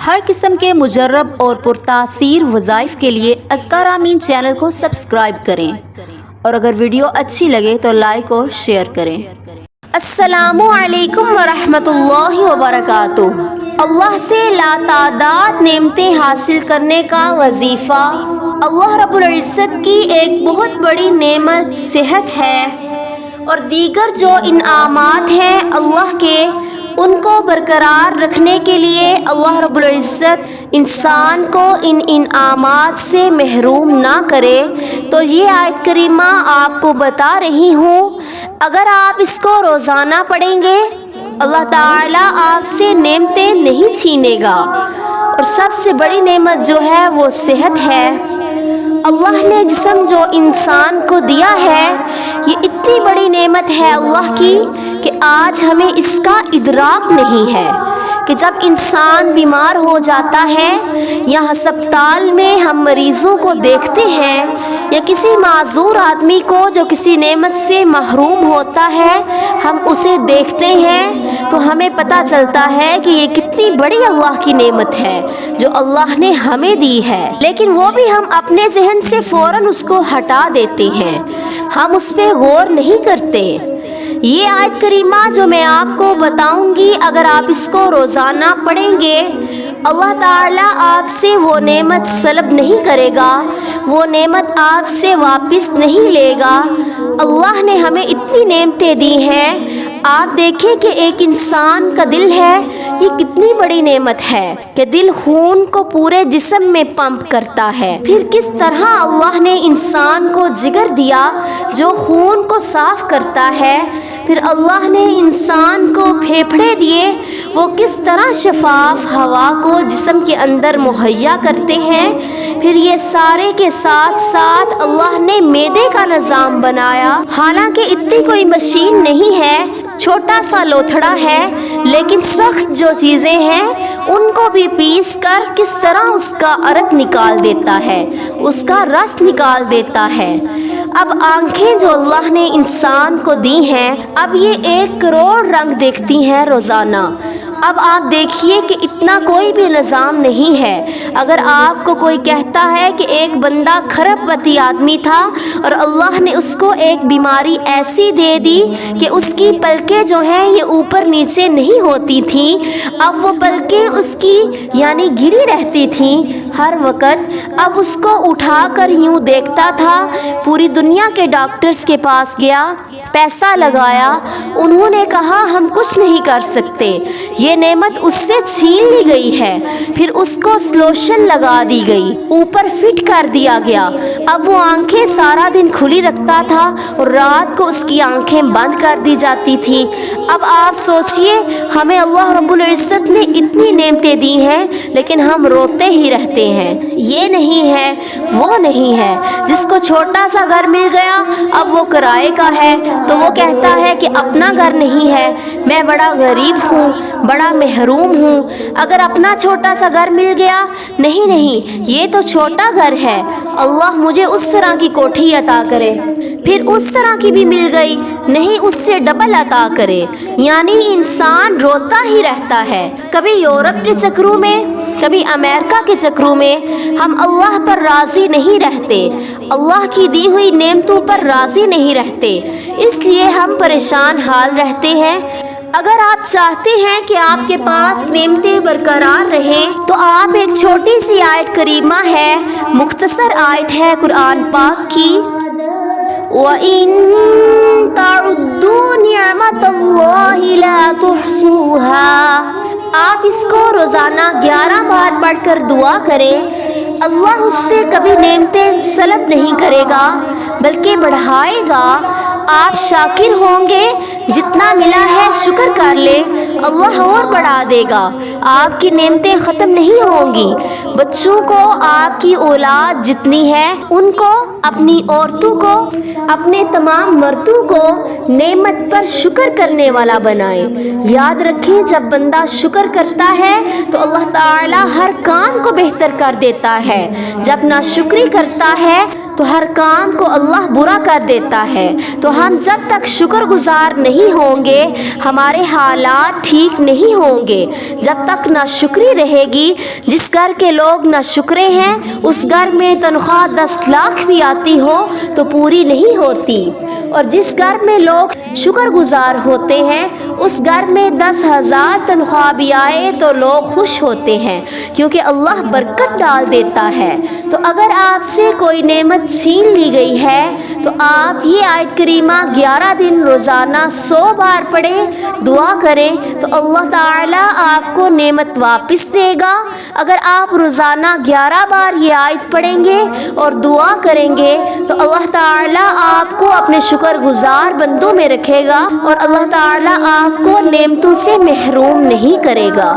ہر قسم کے مجرب اور پرتاثیر وظائف کے لیے اذکار آمین چینل کو سبسکرائب کریں اور اگر ویڈیو اچھی لگے تو لائک اور شیئر کریں۔ السلام علیکم ورحمۃ اللہ وبرکاتہ۔ اللہ سے لاتعداد نعمتیں حاصل کرنے کا وظیفہ اللہ رب العزت کی ایک بہت بڑی نعمت صحت ہے، اور دیگر جو انعامات ہیں اللہ کے، ان کو برقرار رکھنے کے لیے اللہ رب العزت انسان کو ان انعامات سے محروم نہ کرے۔ تو یہ آیت کریمہ آپ کو بتا رہی ہوں، اگر آپ اس کو روزانہ پڑھیں گے اللہ تعالیٰ آپ سے نعمتیں نہیں چھینے گا، اور سب سے بڑی نعمت جو ہے وہ صحت ہے۔ اللہ نے جسم جو انسان کو دیا ہے، یہ اتنی بڑی نعمت ہے اللہ کی کہ آج ہمیں اس کا ادراک نہیں ہے کہ جب انسان بیمار ہو جاتا ہے یا ہسپتال میں ہم مریضوں کو دیکھتے ہیں، یا کسی معذور آدمی کو جو کسی نعمت سے محروم ہوتا ہے ہم اسے دیکھتے ہیں، تو ہمیں پتہ چلتا ہے کہ یہ کتنی بڑی اللہ کی نعمت ہے جو اللہ نے ہمیں دی ہے، لیکن وہ بھی ہم اپنے ذہن سے فوراً اس کو ہٹا دیتے ہیں، ہم اس پہ غور نہیں کرتے۔ یہ آیت کریمہ جو میں آپ کو بتاؤں گی، اگر آپ اس کو روزانہ پڑھیں گے اللہ تعالیٰ آپ سے وہ نعمت سلب نہیں کرے گا، وہ نعمت آپ سے واپس نہیں لے گا۔ اللہ نے ہمیں اتنی نعمتیں دی ہیں، آپ دیکھیں کہ ایک انسان کا دل ہے، یہ کتنی بڑی نعمت ہے کہ دل خون کو پورے جسم میں پمپ کرتا ہے۔ پھر کس طرح اللہ نے انسان کو جگر دیا جو خون کو صاف کرتا ہے، پھر اللہ نے انسان کو پھیپھڑے دیے، وہ کس طرح شفاف ہوا کو جسم کے اندر مہیا کرتے ہیں، پھر یہ سارے کے ساتھ ساتھ اللہ نے معدے کا نظام بنایا، حالانکہ اتنی کوئی مشین نہیں ہے، چھوٹا سا لوتھڑا ہے، لیکن سخت جو چیزیں ہیں ان کو بھی پیس کر کس طرح اس کا عرق نکال دیتا ہے، اس کا رس نکال دیتا ہے۔ اب آنکھیں جو اللہ نے انسان کو دی ہیں، اب یہ 1 کروڑ رنگ دیکھتی ہیں روزانہ۔ اب آپ دیکھیے کہ اتنا کوئی بھی نظام نہیں ہے۔ اگر آپ کو کوئی کہتا ہے کہ ایک بندہ کھرب وتی آدمی تھا اور اللہ نے اس کو ایک بیماری ایسی دے دی کہ اس کی پلکیں جو ہیں یہ اوپر نیچے نہیں ہوتی تھیں، اب وہ پلکیں اس کی یعنی گری رہتی تھیں ہر وقت، اب اس کو اٹھا کر یوں دیکھتا تھا، پوری دنیا کے ڈاکٹرز کے پاس گیا، پیسہ لگایا، انہوں نے کہا ہم کچھ نہیں کر سکتے، یہ نعمت اس سے چھین لی گئی ہے۔ پھر اس کو سلوشن لگا دی گئی، اوپر فٹ کر دیا گیا، اب وہ آنکھیں سارا دن کھلی رکھتا تھا اور رات کو اس کی آنکھیں بند کر دی جاتی تھی۔ اب آپ سوچئے ہمیں اللہ رب العزت نے اتنی نعمتیں دی ہیں لیکن ہم روتے ہی رہتے ہیں، یہ نہیں ہے وہ نہیں ہے۔ جس کو چھوٹا سا گھر مل گیا اب وہ کرائے کا ہے تو وہ کہتا ہے کہ اپنا گھر نہیں ہے، میں بڑا غریب ہوں، بڑا محروم ہوں۔ اگر اپنا چھوٹا سا گھر مل گیا، نہیں یہ تو چھوٹا گھر ہے، اللہ مجھے اس طرح کی کوٹھی عطا کرے، پھر اس طرح کی بھی مل گئی، نہیں اس سے ڈبل عطا کرے۔ یعنی انسان روتا ہی رہتا ہے، کبھی یورپ کے چکروں میں، کبھی امریکہ کے چکروں میں، ہم اللہ پر راضی نہیں رہتے، اللہ کی دی ہوئی نعمتوں پر راضی نہیں رہتے، اس لیے ہم پریشان حال رہتے ہیں۔ اگر آپ چاہتے ہیں کہ آپ کے پاس نعمتیں برقرار رہیں تو آپ ایک چھوٹی سی آیت کریمہ ہے، مختصر آیت ہے قرآن پاک کی، وَإِن تَعُدُّوا نِعْمَتَ اللَّهِ لَا تُحْصُوهَا۔ آپ اس کو روزانہ 11 بار پڑھ کر دعا کریں، اللہ اس سے کبھی نعمتیں سلب نہیں کرے گا بلکہ بڑھائے گا۔ آپ شاکر ہوں گے، جتنا ملا ہے شکر کر لے، اللہ اور بڑھا دے گا، آپ کی نعمتیں ختم نہیں ہوں گی۔ بچوں کو آپ کی اولاد جتنی ہے ان کو، اپنی عورتوں کو، اپنے تمام مردوں کو نعمت پر شکر کرنے والا بنائیں۔ یاد رکھیں جب بندہ شکر کرتا ہے تو اللہ تعالی ہر کام کو بہتر کر دیتا ہے، جب ناشکری کرتا ہے تو ہر کام کو اللہ برا کر دیتا ہے۔ تو ہم جب تک شکر گزار نہیں ہوں گے ہمارے حالات ٹھیک نہیں ہوں گے۔ جب تک ناشکری رہے گی، جس گھر کے لوگ ناشکرے ہیں اس گھر میں تنخواہ 10 لاکھ بھی آتی ہو تو پوری نہیں ہوتی، اور جس گھر میں لوگ شکر گزار ہوتے ہیں اس گھر میں 10,000 تنخواہ بھی آئے تو لوگ خوش ہوتے ہیں، کیونکہ اللہ برکت ڈال دیتا ہے۔ تو اگر آپ سے کوئی نعمت چھین لی گئی ہے تو آپ یہ آیت کریمہ 11 دن روزانہ 100 بار پڑھیں، دعا کریں تو اللہ تعالیٰ آپ کو نعمت واپس دے گا۔ اگر آپ روزانہ 11 بار یہ آیت پڑھیں گے اور دعا کریں گے تو اللہ تعالیٰ آپ کو اپنے شکر گزار بندوں میں رکھے گا، اور اللہ تعالیٰ آپ کو نعمتوں سے محروم نہیں کرے گا۔